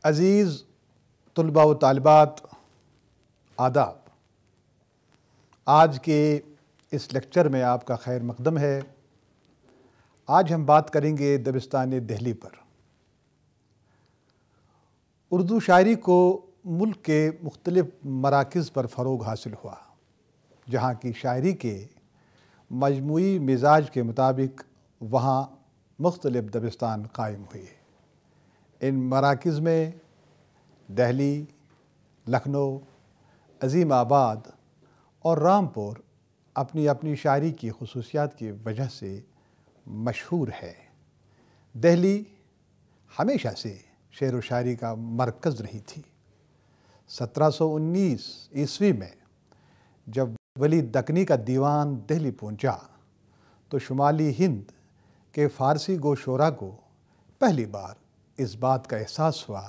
عزیز طلباء و طالبات، آداب۔ آج کے اس لیکچر میں آپ کا خیر مقدم ہے۔ آج ہم بات کریں گے دبستان دہلی پر۔ اردو شاعری کو ملک کے مختلف مراکز پر فروغ حاصل ہوا، جہاں کی شاعری کے مجموعی مزاج کے مطابق وہاں مختلف دبستان قائم ہوئے۔ ان مراکز میں دہلی، لکھنؤ، عظیم آباد اور رامپور اپنی اپنی شاعری کی خصوصیات کی وجہ سے مشہور ہے۔ دہلی ہمیشہ سے شعر و شاعری کا مرکز رہی تھی۔ 1719 عیسوی میں جب ولی دکنی کا دیوان دہلی پہنچا تو شمالی ہند کے فارسی گو شعراء کو پہلی بار اس بات کا احساس ہوا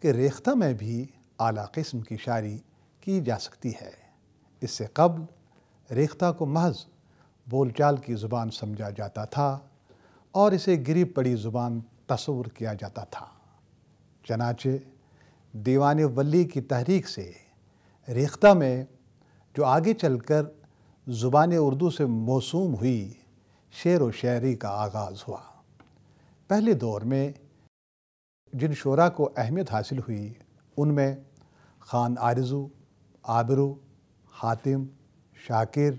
کہ ریختہ میں بھی اعلیٰ قسم کی شاعری کی جا سکتی ہے۔ اس سے قبل ریختہ کو محض بول چال کی زبان سمجھا جاتا تھا اور اسے گری پڑی زبان تصور کیا جاتا تھا۔ چنانچہ دیوان ولی کی تحریک سے ریختہ میں جو آگے چل کر زبان اردو سے موسوم ہوئی شعر و شاعری کا آغاز ہوا۔ پہلے دور میں جن شعراء کو اہمیت حاصل ہوئی ان میں خان آرزو، آبرو، حاتم، شاکر،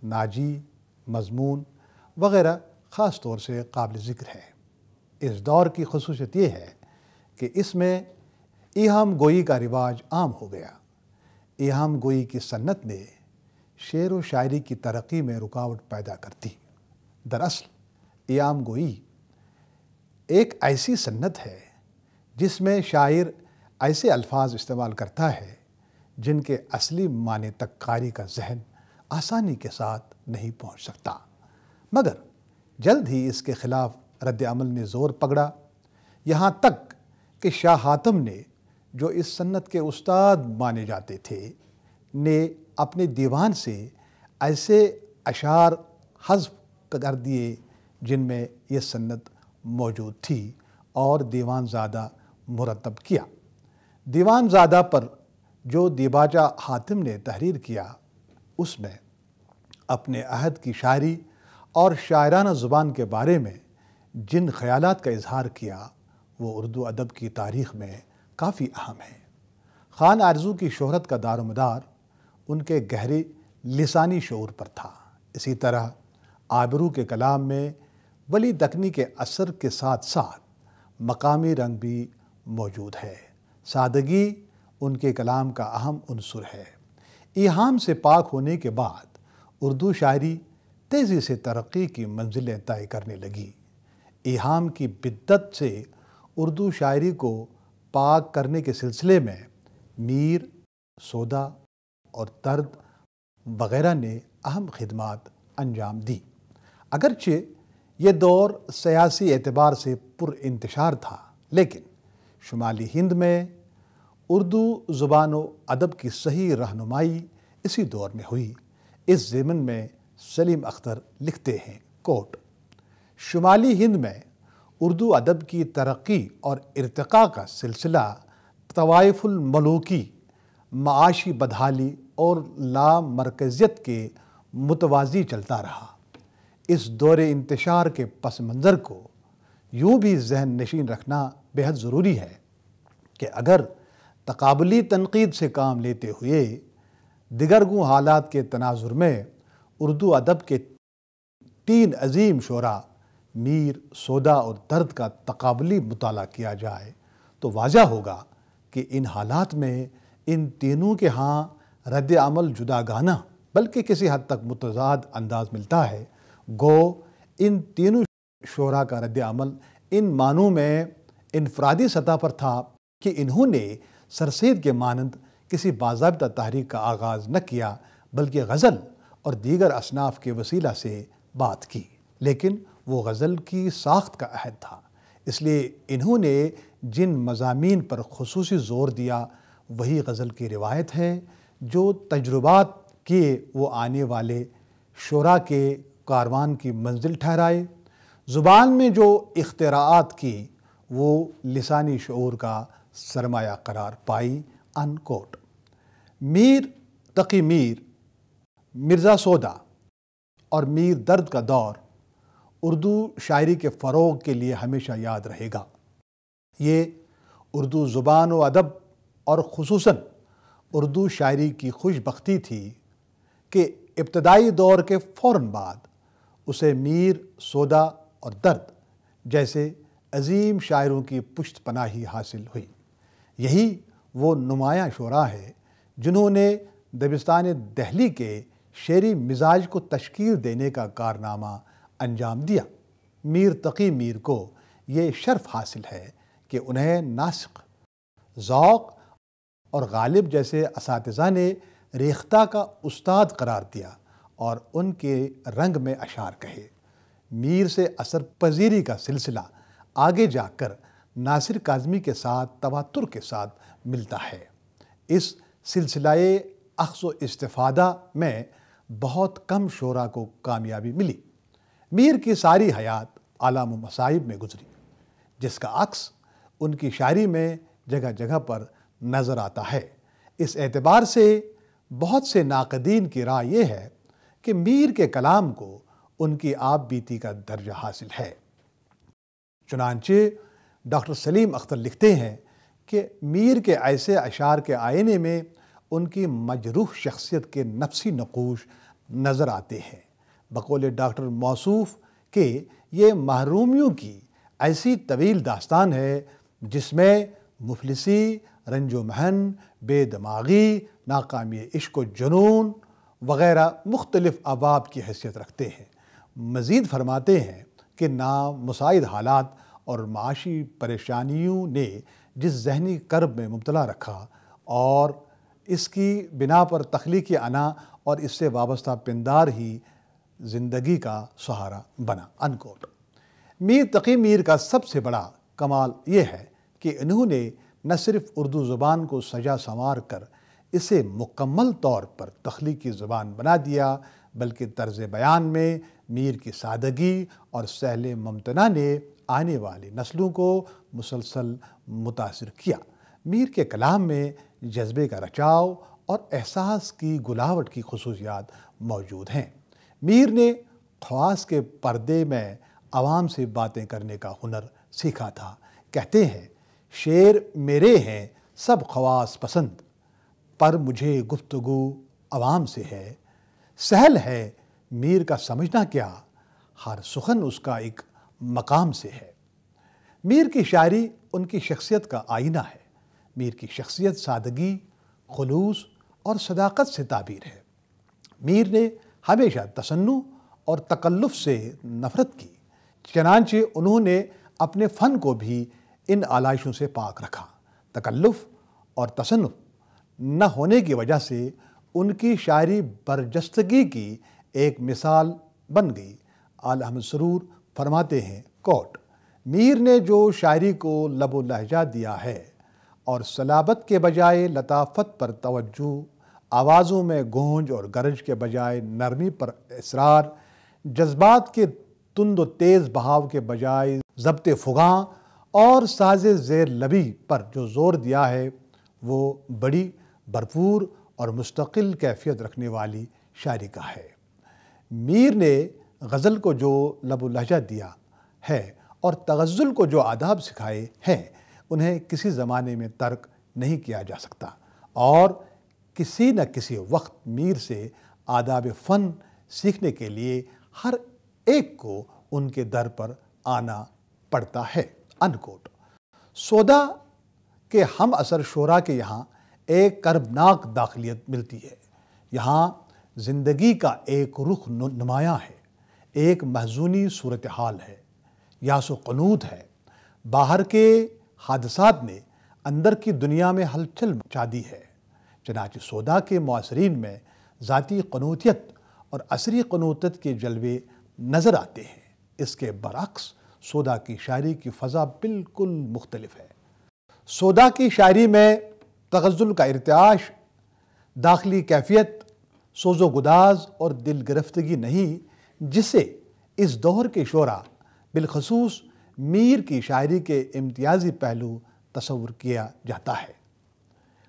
ناجی، مضمون وغیرہ خاص طور سے قابل ذکر ہے۔ اس دور کی خصوصیت یہ ہے کہ اس میں ایہام گوئی کا رواج عام ہو گیا۔ ایہام گوئی کی سنت نے شعر و شاعری کی ترقی میں رکاوٹ پیدا کر دی۔ دراصل ایہام گوئی ایک ایسی سنت ہے جس میں شاعر ایسے الفاظ استعمال کرتا ہے جن کے اصلی معنی تک قاری کا ذہن آسانی کے ساتھ نہیں پہنچ سکتا، مگر جلد ہی اس کے خلاف رد عمل نے زور پکڑا، یہاں تک کہ شاہ حاتم نے جو اس سنت کے استاد مانے جاتے تھے نے اپنے دیوان سے ایسے اشعار حذف کر دیے جن میں یہ سنت موجود تھی اور دیوان زادہ مرتب کیا۔ دیوان زادہ پر جو دیباچہ حاتم نے تحریر کیا اس میں اپنے عہد کی شاعری اور شاعرانہ زبان کے بارے میں جن خیالات کا اظہار کیا وہ اردو ادب کی تاریخ میں کافی اہم ہے۔ خان آرزو کی شہرت کا دار و مدار ان کے گہرے لسانی شعور پر تھا۔ اسی طرح آبرو کے کلام میں ولی دکنی کے اثر کے ساتھ ساتھ مقامی رنگ بھی موجود ہے۔ سادگی ان کے کلام کا اہم عنصر ہے۔ ایہام سے پاک ہونے کے بعد اردو شاعری تیزی سے ترقی کی منزلیں طے کرنے لگی۔ ایہام کی بدت سے اردو شاعری کو پاک کرنے کے سلسلے میں میر، سودا اور درد وغیرہ نے اہم خدمات انجام دی۔ اگرچہ یہ دور سیاسی اعتبار سے پر انتشار تھا، لیکن شمالی ہند میں اردو زبان و ادب کی صحیح رہنمائی اسی دور میں ہوئی۔ اس ضمن میں سلیم اختر لکھتے ہیں، کوٹ: شمالی ہند میں اردو ادب کی ترقی اور ارتقاء کا سلسلہ طوائف الملوکی، معاشی بدحالی اور لامرکزیت کے متوازی چلتا رہا۔ اس دور انتشار کے پس منظر کو یوں بھی ذہن نشین رکھنا بہت ضروری ہے کہ اگر تقابلی تنقید سے کام لیتے ہوئے دیگرگوں حالات کے تناظر میں اردو ادب کے 3 عظیم شعراء میر، سودا اور درد کا تقابلی مطالعہ کیا جائے تو واضح ہوگا کہ ان حالات میں ان تینوں کے ہاں رد عمل جداگانہ بلکہ کسی حد تک متضاد انداز ملتا ہے۔ گو ان تینوں شعراء کا رد عمل ان معنوں میں انفرادی سطح پر تھا کہ انہوں نے سرسید کے مانند کسی باضابطہ تحریک کا آغاز نہ کیا بلکہ غزل اور دیگر اصناف کے وسیلہ سے بات کی، لیکن وہ غزل کی ساخت کا عہد تھا۔ اس لیے انہوں نے جن مضامین پر خصوصی زور دیا وہی غزل کی روایت ہے جو تجربات کیے وہ آنے والے شعراء کے کاروان کی منزل ٹھہرائے۔ زبان میں جو اختراعات کی وہ لسانی شعور کا سرمایہ قرار پائی ان کوٹ۔ میر تقی میر، مرزا سودا اور میر درد کا دور اردو شاعری کے فروغ کے لیے ہمیشہ یاد رہے گا۔ یہ اردو زبان و ادب اور خصوصاً اردو شاعری کی خوش بختی تھی کہ ابتدائی دور کے فوراً بعد اسے میر، سودا اور درد جیسے عظیم شاعروں کی پشت پناہی حاصل ہوئی۔ یہی وہ نمایاں شعراء ہے جنہوں نے دبستان دہلی کے شعری مزاج کو تشکیل دینے کا کارنامہ انجام دیا۔ میر تقی میر کو یہ شرف حاصل ہے کہ انہیں ناسق، ذوق اور غالب جیسے اساتذہ نے ریختہ کا استاد قرار دیا اور ان کے رنگ میں اشعار کہے۔ میر سے اثر پذیری کا سلسلہ آگے جا کر ناصر کاظمی کے ساتھ تواتر کے ساتھ ملتا ہے۔ اس سلسلہ اخذ و استفادہ میں بہت کم شعراء کو کامیابی ملی۔ میر کی ساری حیات آلام و مصائب میں گزری، جس کا عکس ان کی شاعری میں جگہ جگہ پر نظر آتا ہے۔ اس اعتبار سے بہت سے ناقدین کی رائے یہ ہے کہ میر کے کلام کو ان کی آپ بیتی کا درجہ حاصل ہے۔ چنانچہ ڈاکٹر سلیم اختر لکھتے ہیں کہ میر کے ایسے اشعار کے آئینے میں ان کی مجروح شخصیت کے نفسی نقوش نظر آتے ہیں۔ بقول ڈاکٹر موصوف کہ یہ محرومیوں کی ایسی طویل داستان ہے جس میں مفلسی، رنج و محن، بے دماغی، ناکامی عشق و جنون وغیرہ مختلف ابواب کی حیثیت رکھتے ہیں۔ مزید فرماتے ہیں کہ نامساعد حالات اور معاشی پریشانیوں نے جس ذہنی کرب میں مبتلا رکھا اور اس کی بنا پر تخلیقی انا اور اس سے وابستہ پندار ہی زندگی کا سہارا بنا۔ انکوٹ۔ میر تقی میر کا سب سے بڑا کمال یہ ہے کہ انہوں نے نہ صرف اردو زبان کو سجا سنوار کر اسے مکمل طور پر تخلیقی زبان بنا دیا، بلکہ طرز بیان میں میر کی سادگی اور سہل ممتنع نے آنے والی نسلوں کو مسلسل متاثر کیا۔ میر کے کلام میں جذبے کا رچاؤ اور احساس کی گلاوٹ کی خصوصیات موجود ہیں۔ میر نے خواص کے پردے میں عوام سے باتیں کرنے کا ہنر سیکھا تھا۔ کہتے ہیں، شعر میرے ہیں سب خواص پسند، پر مجھے گفتگو عوام سے ہے۔ سہل ہے میر کا سمجھنا کیا، ہر سخن اس کا ایک مقام سے ہے۔ میر کی شاعری ان کی شخصیت کا آئینہ ہے۔ میر کی شخصیت سادگی، خلوص اور صداقت سے تعبیر ہے۔ میر نے ہمیشہ تصنع اور تکلف سے نفرت کی، چنانچہ انہوں نے اپنے فن کو بھی ان آلائشوں سے پاک رکھا۔ تکلف اور تصنف نہ ہونے کی وجہ سے ان کی شاعری برجستگی کی ایک مثال بن گئی۔ آل احمد سرور فرماتے ہیں، کوٹ، میر نے جو شاعری کو لب و لہجہ دیا ہے اور صلابت کے بجائے لطافت پر توجہ، آوازوں میں گونج اور گرج کے بجائے نرمی پر اصرار، جذبات کے تند و تیز بہاؤ کے بجائے ضبط فغاں اور ساز زیر لبی پر جو زور دیا ہے وہ بڑی بھرپور اور مستقل کیفیت رکھنے والی شاعری کا ہے۔ میر نے غزل کو جو لب و لہجہ دیا ہے اور تغزل کو جو آداب سکھائے ہیں، انہیں کسی زمانے میں ترک نہیں کیا جا سکتا، اور کسی نہ کسی وقت میر سے آداب فن سیکھنے کے لیے ہر ایک کو ان کے در پر آنا پڑتا ہے۔ انکوٹ۔ سودا کے ہم اثر شعراء کے یہاں ایک کربناک داخلیت ملتی ہے۔ یہاں زندگی کا ایک رخ نمایاں ہے، ایک محزونی صورتحال ہے، یاس و قنوط ہے۔ باہر کے حادثات نے اندر کی دنیا میں ہلچل مچا دی ہے۔ چنانچہ سودا کے معاصرین میں ذاتی قنوطیت اور عصری قنوطیت کے جلوے نظر آتے ہیں۔ اس کے برعکس سودا کی شاعری کی فضا بالکل مختلف ہے۔ سودا کی شاعری میں تغزل کا ارتعاش، داخلی کیفیت، سوز و گداز اور دل گرفتگی نہیں، جسے اس دور کے شعراء بالخصوص میر کی شاعری کے امتیازی پہلو تصور کیا جاتا ہے۔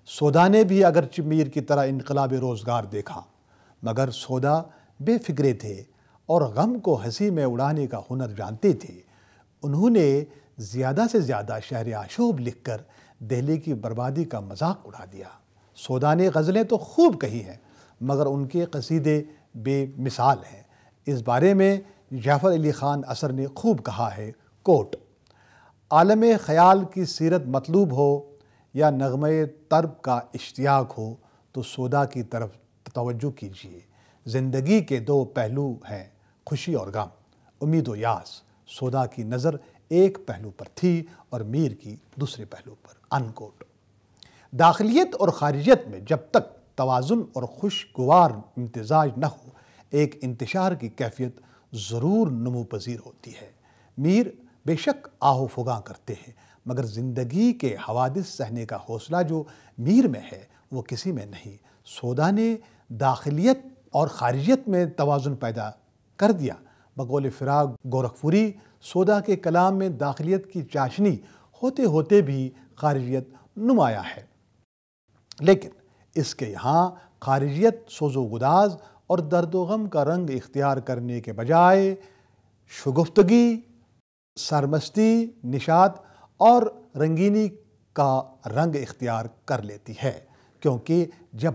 سودا نے بھی اگرچہ میر کی طرح انقلاب روزگار دیکھا، مگر سودا بے فکرے تھے اور غم کو ہنسی میں اڑانے کا ہنر جانتے تھے۔ انہوں نے زیادہ سے زیادہ شہر آشوب لکھ کر دہلی کی بربادی کا مذاق اڑا دیا۔ سودا نے غزلیں تو خوب کہی ہیں، مگر ان کے قصیدے بے مثال ہیں۔ اس بارے میں جعفر علی خان اثر نے خوب کہا ہے، کوٹ: عالم خیال کی سیرت مطلوب ہو یا نغمہ طرب کا اشتیاق ہو تو سودا کی طرف توجہ کیجیے۔ زندگی کے دو پہلو ہیں، خوشی اور غم، امید و یاس۔ سودا کی نظر ایک پہلو پر تھی اور میر کی دوسرے پہلو پر۔ انکوٹ۔ داخلیت اور خارجیت میں جب تک توازن اور خوشگوار امتزاج نہ ہو، ایک انتشار کی کیفیت ضرور نمو پذیر ہوتی ہے۔ میر بے شک آہ و فغاں کرتے ہیں، مگر زندگی کے حوادث سہنے کا حوصلہ جو میر میں ہے وہ کسی میں نہیں۔ سودا نے داخلیت اور خارجیت میں توازن پیدا کر دیا۔ بقول فراق گورکھپوری، سودا کے کلام میں داخلیت کی چاشنی ہوتے ہوتے بھی خارجیت نمایاں ہے، لیکن اس کے یہاں خارجیت سوز و گداز اور درد و غم کا رنگ اختیار کرنے کے بجائے شگفتگی، سرمستی، نشاط اور رنگینی کا رنگ اختیار کر لیتی ہے، کیونکہ جب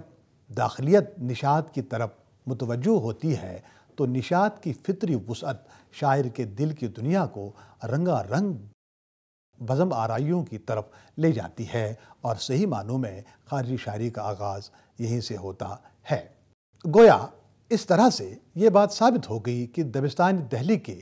داخلیت نشاط کی طرف متوجہ ہوتی ہے تو نشاط کی فطری وسعت شاعر کے دل کی دنیا کو رنگا رنگ بزم آرائیوں کی طرف لے جاتی ہے، اور صحیح معنوں میں خارجی شاعری کا آغاز یہیں سے ہوتا ہے۔ گویا اس طرح سے یہ بات ثابت ہو گئی کہ دبستان دہلی کے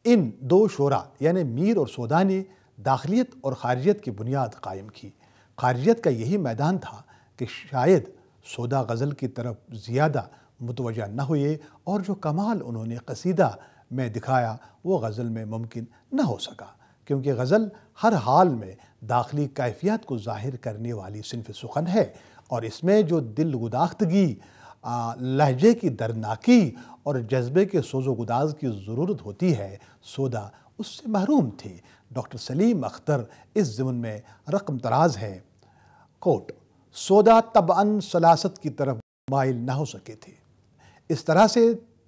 ان دو شعراء یعنی میر اور سودا نے داخلیت اور خارجیت کی بنیاد قائم کی۔ خارجیت کا یہی میدان تھا کہ شاید سودا غزل کی طرف زیادہ متوجہ نہ ہوئے، اور جو کمال انہوں نے قصیدہ میں دکھایا وہ غزل میں ممکن نہ ہو سکا، کیونکہ غزل ہر حال میں داخلی کیفیت کو ظاہر کرنے والی صنف سخن ہے، اور اس میں جو دل گداختگی، لہجے کی دردناکی اور جذبے کے سوز و گداز کی ضرورت ہوتی ہے، سودا اس سے محروم تھے۔ ڈاکٹر سلیم اختر اس ضمن میں رقم طراز ہیں، کوٹ: سودا طبعاً سلاست کی طرف مائل نہ ہو سکے تھے۔ اس طرح سے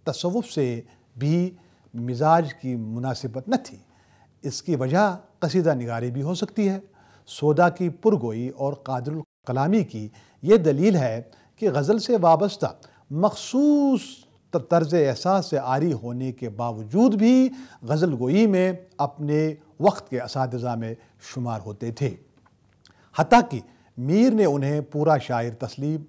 تصوف سے بھی مزاج کی مناسبت نہ تھی۔ اس کی وجہ قصیدہ نگاری بھی ہو سکتی ہے۔ سودا کی پرگوئی اور قادر الکلامی کی یہ دلیل ہے کہ غزل سے وابستہ مخصوص طرز احساس سے عاری ہونے کے باوجود بھی غزل گوئی میں اپنے وقت کے اساتذہ میں شمار ہوتے تھے، حتیٰ کہ میر نے انہیں پورا شاعر تسلیم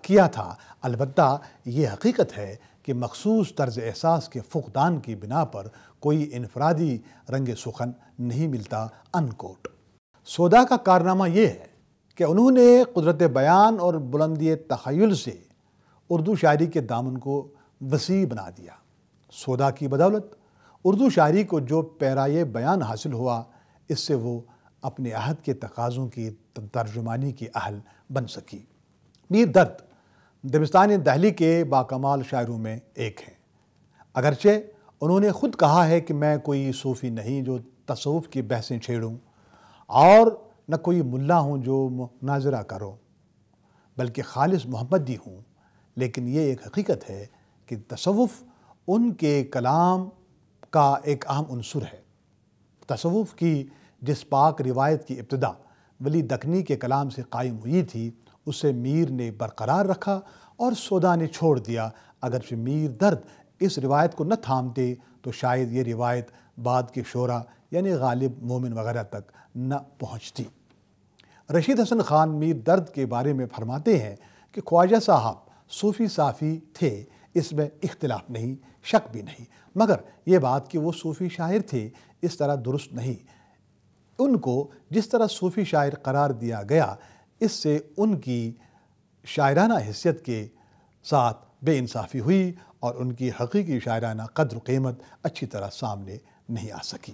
کیا تھا۔ البتہ یہ حقیقت ہے کہ مخصوص طرز احساس کے فقدان کی بنا پر کوئی انفرادی رنگ سخن نہیں ملتا۔ انکوٹ۔ سودا کا کارنامہ یہ ہے کہ انہوں نے قدرت بیان اور بلندی تخیل سے اردو شاعری کے دامن کو وسیع بنا دیا۔ سودا کی بدولت اردو شاعری کو جو پیرائے بیان حاصل ہوا، اس سے وہ اپنے عہد کے تقاضوں کی ترجمانی کی اہل بن سکی۔ میر درد دبستان دہلی کے باکمال شاعروں میں ایک ہیں، اگرچہ انہوں نے خود کہا ہے کہ میں کوئی صوفی نہیں جو تصوف کی بحثیں چھیڑوں، اور نہ کوئی ملا ہوں جو مناظرہ کروں، بلکہ خالص محمدی ہوں۔ لیکن یہ ایک حقیقت ہے کہ تصوف ان کے کلام کا ایک اہم عنصر ہے۔ تصوف کی جس پاک روایت کی ابتدا ولی دکنی کے کلام سے قائم ہوئی تھی، اسے میر نے برقرار رکھا اور سودا نے چھوڑ دیا۔ اگرچہ میر درد اس روایت کو نہ تھامتے تو شاید یہ روایت بعد کے شعراء یعنی غالب، مومن وغیرہ تک نہ پہنچتی۔ رشید حسن خان میر درد کے بارے میں فرماتے ہیں کہ خواجہ صاحب صوفی صافی تھے، اس میں اختلاف نہیں، شک بھی نہیں، مگر یہ بات کہ وہ صوفی شاعر تھے اس طرح درست نہیں۔ ان کو جس طرح صوفی شاعر قرار دیا گیا، اس سے ان کی شاعرانہ حیثیت کے ساتھ بے انصافی ہوئی اور ان کی حقیقی شاعرانہ قدر و قیمت اچھی طرح سامنے نہیں آ سکی۔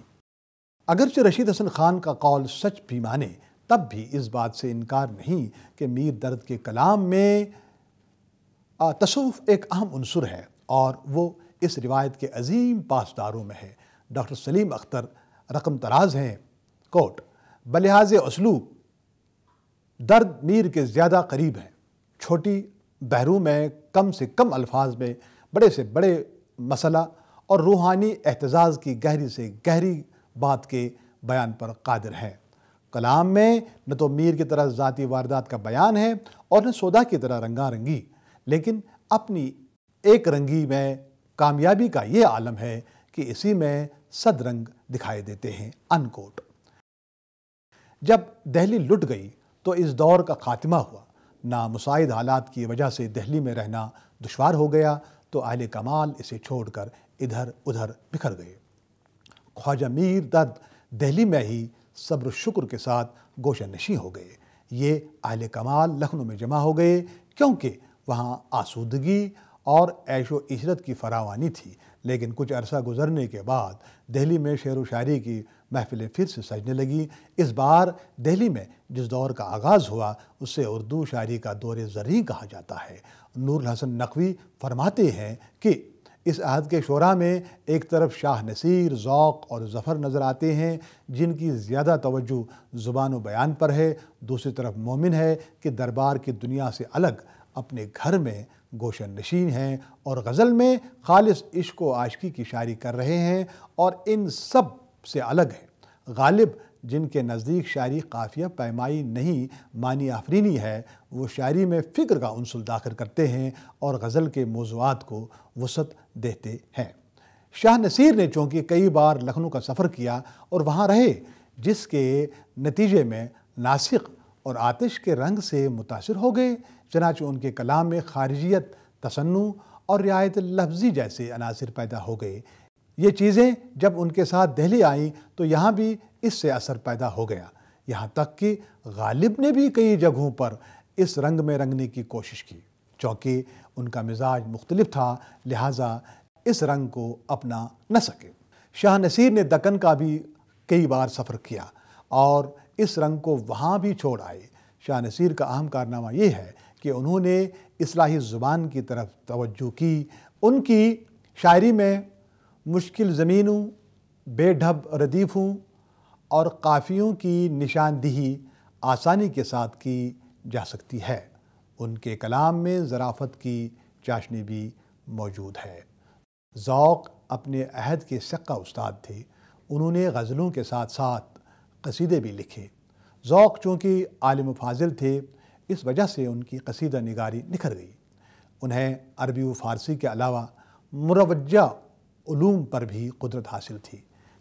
اگرچہ رشید حسن خان کا قول سچ بھی مانے، تب بھی اس بات سے انکار نہیں کہ میر درد کے کلام میں تصوف ایک اہم عنصر ہے، اور وہ اس روایت کے عظیم پاسداروں میں ہے۔ ڈاکٹر سلیم اختر رقم طراز ہیں، کوٹ: بلحاظ اسلوب درد میر کے زیادہ قریب ہیں۔ چھوٹی بحروں میں کم سے کم الفاظ میں بڑے سے بڑے مسئلہ اور روحانی احتزاز کی گہری سے گہری بات کے بیان پر قادر ہیں۔ کلام میں نہ تو میر کی طرح ذاتی واردات کا بیان ہے اور نہ سودا کی طرح رنگا رنگی، لیکن اپنی ایک رنگی میں کامیابی کا یہ عالم ہے کہ اسی میں صد رنگ دکھائی دیتے ہیں۔ انکوٹ۔ جب دہلی لٹ گئی تو اس دور کا خاتمہ ہوا۔ نامساعد حالات کی وجہ سے دہلی میں رہنا دشوار ہو گیا تو اہل کمال اسے چھوڑ کر ادھر ادھر بکھر گئے۔ خواجہ میر درد دہلی میں ہی صبر و شکر کے ساتھ گوشہ نشین ہو گئے۔ یہ اہل کمال لکھنؤ میں جمع ہو گئے کیونکہ وہاں آسودگی اور عیش و عشرت کی فراوانی تھی، لیکن کچھ عرصہ گزرنے کے بعد دہلی میں شعر و شاعری کی محفلیں پھر سے سجنے لگیں۔ اس بار دہلی میں جس دور کا آغاز ہوا اسے اردو شاعری کا دور زریں کہا جاتا ہے۔ نور الحسن نقوی فرماتے ہیں کہ اس عہد کے شعراء میں ایک طرف شاہ نصیر، ذوق اور ظفر نظر آتے ہیں جن کی زیادہ توجہ زبان و بیان پر ہے، دوسری طرف مومن ہے کہ دربار کی دنیا سے الگ اپنے گھر میں گوشہ نشین ہیں اور غزل میں خالص عشق و عاشقی کی شاعری کر رہے ہیں، اور ان سب سے الگ ہے غالب جن کے نزدیک شاعری قافیہ پیمائی نہیں معنی آفرینی ہے۔ وہ شاعری میں فکر کا عنصر داخل کرتے ہیں اور غزل کے موضوعات کو وسعت دیتے ہیں۔ شاہ نصیر نے چونکہ کئی بار لکھنؤ کا سفر کیا اور وہاں رہے، جس کے نتیجے میں ناسخ اور آتش کے رنگ سے متاثر ہو گئے، چنانچہ ان کے کلام میں خارجیت، تصنع اور رعایت لفظی جیسے عناصر پیدا ہو گئے۔ یہ چیزیں جب ان کے ساتھ دہلی آئیں تو یہاں بھی اس سے اثر پیدا ہو گیا، یہاں تک کہ غالب نے بھی کئی جگہوں پر اس رنگ میں رنگنے کی کوشش کی۔ چونکہ ان کا مزاج مختلف تھا لہٰذا اس رنگ کو اپنا نہ سکے۔ شاہ نصیر نے دکن کا بھی کئی بار سفر کیا اور اس رنگ کو وہاں بھی چھوڑ آئے۔ شاہ نصیر کا اہم کارنامہ یہ ہے کہ انہوں نے اصلاحی زبان کی طرف توجہ کی۔ ان کی شاعری میں مشکل زمینوں، بے ڈھب ردیفوں اور قافیوں کی نشاندہی آسانی کے ساتھ کی جا سکتی ہے۔ ان کے کلام میں ظرافت کی چاشنی بھی موجود ہے۔ ذوق اپنے عہد کے سقہ استاد تھے۔ انہوں نے غزلوں کے ساتھ ساتھ قصیدے بھی لکھے۔ ذوق چونکہ عالم و فاضل تھے، اس وجہ سے ان کی قصیدہ نگاری نکھر گئی۔ انہیں عربی و فارسی کے علاوہ مروجہ علوم پر بھی قدرت حاصل تھی۔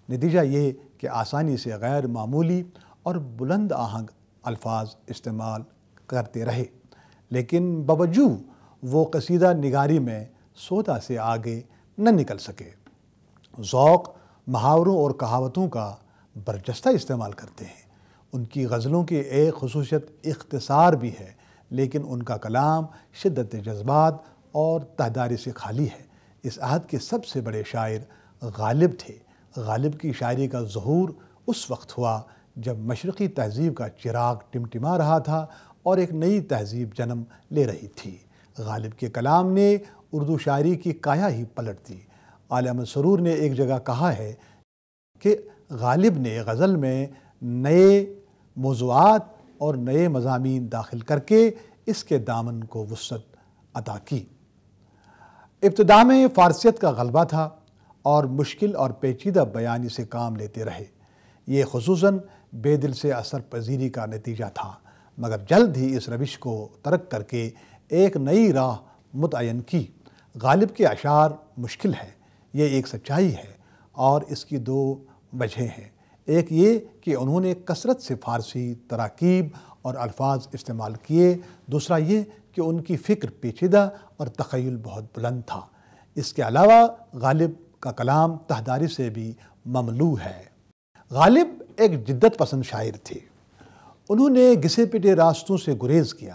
نتیجہ یہ کہ آسانی سے غیر معمولی اور بلند آہنگ الفاظ استعمال کرتے رہے، لیکن باوجود وہ قصیدہ نگاری میں سودا سے آگے نہ نکل سکے۔ ذوق محاوروں اور کہاوتوں کا برجستہ استعمال کرتے ہیں۔ ان کی غزلوں کی ایک خصوصیت اختصار بھی ہے، لیکن ان کا کلام شدت جذبات اور تہداری سے خالی ہے۔ اس عہد کے سب سے بڑے شاعر غالب تھے۔ غالب کی شاعری کا ظہور اس وقت ہوا جب مشرقی تہذیب کا چراغ ٹمٹما رہا تھا اور ایک نئی تہذیب جنم لے رہی تھی۔ غالب کے کلام نے اردو شاعری کی کایا ہی پلٹ دی۔ عالی احمد سرور نے ایک جگہ کہا ہے کہ غالب نے غزل میں نئے موضوعات اور نئے مضامین داخل کر کے اس کے دامن کو وسعت عطا کی۔ ابتدا میں فارسیت کا غلبہ تھا اور مشکل اور پیچیدہ بیانی سے کام لیتے رہے۔ یہ خصوصاً بے دل سے اثر پذیری کا نتیجہ تھا، مگر جلد ہی اس روش کو ترک کر کے ایک نئی راہ متعین کی۔ غالب کے اشعار مشکل ہیں، یہ ایک سچائی ہے، اور اس کی دو وجہیں ہیں۔ ایک یہ کہ انہوں نے کثرت سے فارسی تراکیب اور الفاظ استعمال کیے، دوسرا یہ کہ ان کی فکر پیچیدہ اور تخیل بہت بلند تھا۔ اس کے علاوہ غالب کا کلام تہداری سے بھی مملوء ہے۔ غالب ایک جدت پسند شاعر تھے۔ انہوں نے گھسے پٹے راستوں سے گریز کیا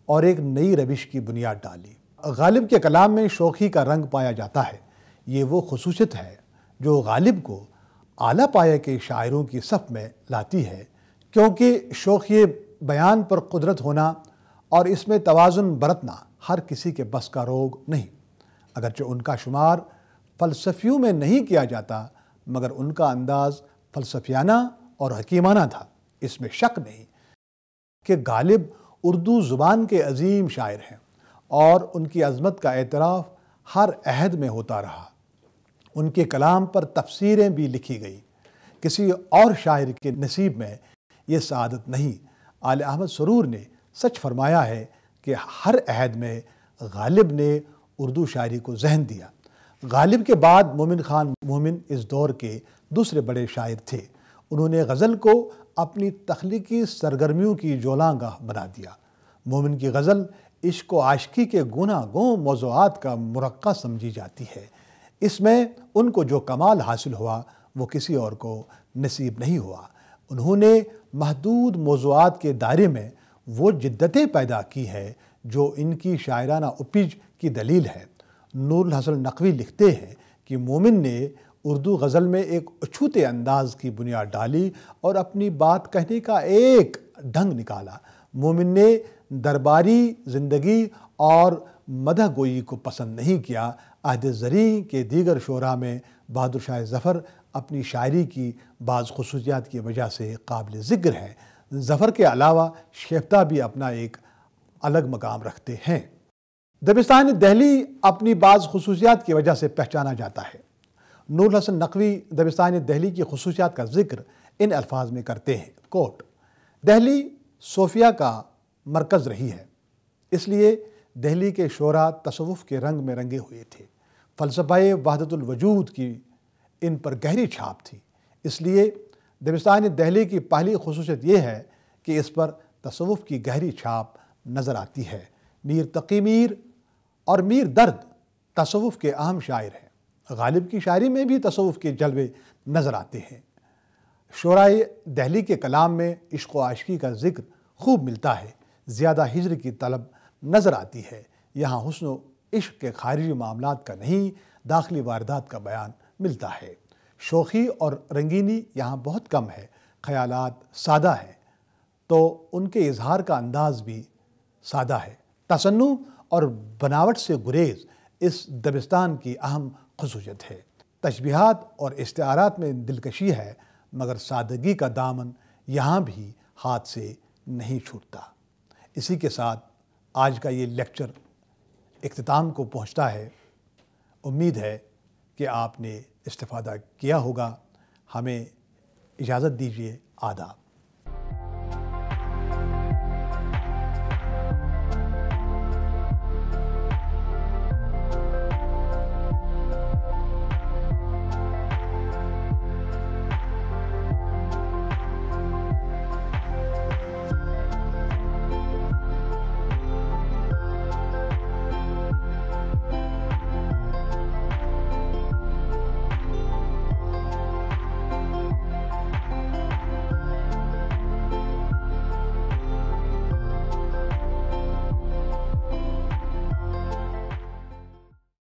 اور ایک نئی روش کی بنیاد ڈالی۔ غالب کے کلام میں شوخی کا رنگ پایا جاتا ہے۔ یہ وہ خصوصیت ہے جو غالب کو اعلیٰ پایہ کے شاعروں کی صف میں لاتی ہے، کیونکہ شوخی بیان پر قدرت ہونا اور اس میں توازن برتنا ہر کسی کے بس کا روگ نہیں۔ اگرچہ ان کا شمار فلسفیوں میں نہیں کیا جاتا، مگر ان کا انداز فلسفیانہ اور حکیمانہ تھا۔ اس میں شک نہیں کہ غالب اردو زبان کے عظیم شاعر ہیں اور ان کی عظمت کا اعتراف ہر عہد میں ہوتا رہا۔ ان کے کلام پر تفسیریں بھی لکھی گئی۔ کسی اور شاعر کے نصیب میں یہ سعادت نہیں۔ آل احمد سرور نے سچ فرمایا ہے کہ ہر عہد میں غالب نے اردو شاعری کو ذہن دیا۔ غالب کے بعد مومن خان مومن اس دور کے دوسرے بڑے شاعر تھے۔ انہوں نے غزل کو اپنی تخلیقی سرگرمیوں کی جولانگاہ بنا دیا۔ مومن کی غزل عشق و عاشقی کے گوناگوں موضوعات کا مرقع سمجھی جاتی ہے۔ اس میں ان کو جو کمال حاصل ہوا وہ کسی اور کو نصیب نہیں ہوا۔ انہوں نے محدود موضوعات کے دائرے میں وہ جدتیں پیدا کی ہے جو ان کی شاعرانہ اپج کی دلیل ہے۔ نور الحسن نقوی لکھتے ہیں کہ مومن نے اردو غزل میں ایک اچھوتے انداز کی بنیاد ڈالی اور اپنی بات کہنے کا ایک ڈھنگ نکالا۔ مومن نے درباری زندگی اور مدح گوئی کو پسند نہیں کیا۔ عہد زریں کے دیگر شعراء میں بہادر شاہ ظفر اپنی شاعری کی بعض خصوصیات کی وجہ سے قابل ذکر ہے۔ ظفر کے علاوہ شیفتہ بھی اپنا ایک الگ مقام رکھتے ہیں۔ دبستان دہلی اپنی بعض خصوصیات کی وجہ سے پہچانا جاتا ہے۔ نور الحسن نقوی دبستان دہلی کی خصوصیات کا ذکر ان الفاظ میں کرتے ہیں، کوٹ: دہلی صوفیہ کا مرکز رہی ہے، اس لیے دہلی کے شعراء تصوف کے رنگ میں رنگے ہوئے تھے۔ فلسفہ وحدت الوجود کی ان پر گہری چھاپ تھی، اس لیے دبستان دہلی کی پہلی خصوصیت یہ ہے کہ اس پر تصوف کی گہری چھاپ نظر آتی ہے۔ میر تقی میر اور میر درد تصوف کے اہم شاعر ہیں۔ غالب کی شاعری میں بھی تصوف کے جلوے نظر آتے ہیں۔ شعراء دہلی کے کلام میں عشق و عاشقی کا ذکر خوب ملتا ہے۔ زیادہ ہجر کی طلب نظر آتی ہے۔ یہاں حسن و عشق کے خارجی معاملات کا نہیں، داخلی واردات کا بیان ملتا ہے۔ شوخی اور رنگینی یہاں بہت کم ہے۔ خیالات سادہ ہیں تو ان کے اظہار کا انداز بھی سادہ ہے۔ تصنع اور بناوٹ سے گریز اس دبستان کی اہم خصوصیت ہے۔ تشبیہات اور استعارات میں دلکشی ہے، مگر سادگی کا دامن یہاں بھی ہاتھ سے نہیں چھوٹتا۔ اسی کے ساتھ آج کا یہ لیکچر اختتام کو پہنچتا ہے۔ امید ہے کہ آپ نے استفادہ کیا ہوگا۔ ہمیں اجازت دیجیے۔ آداب۔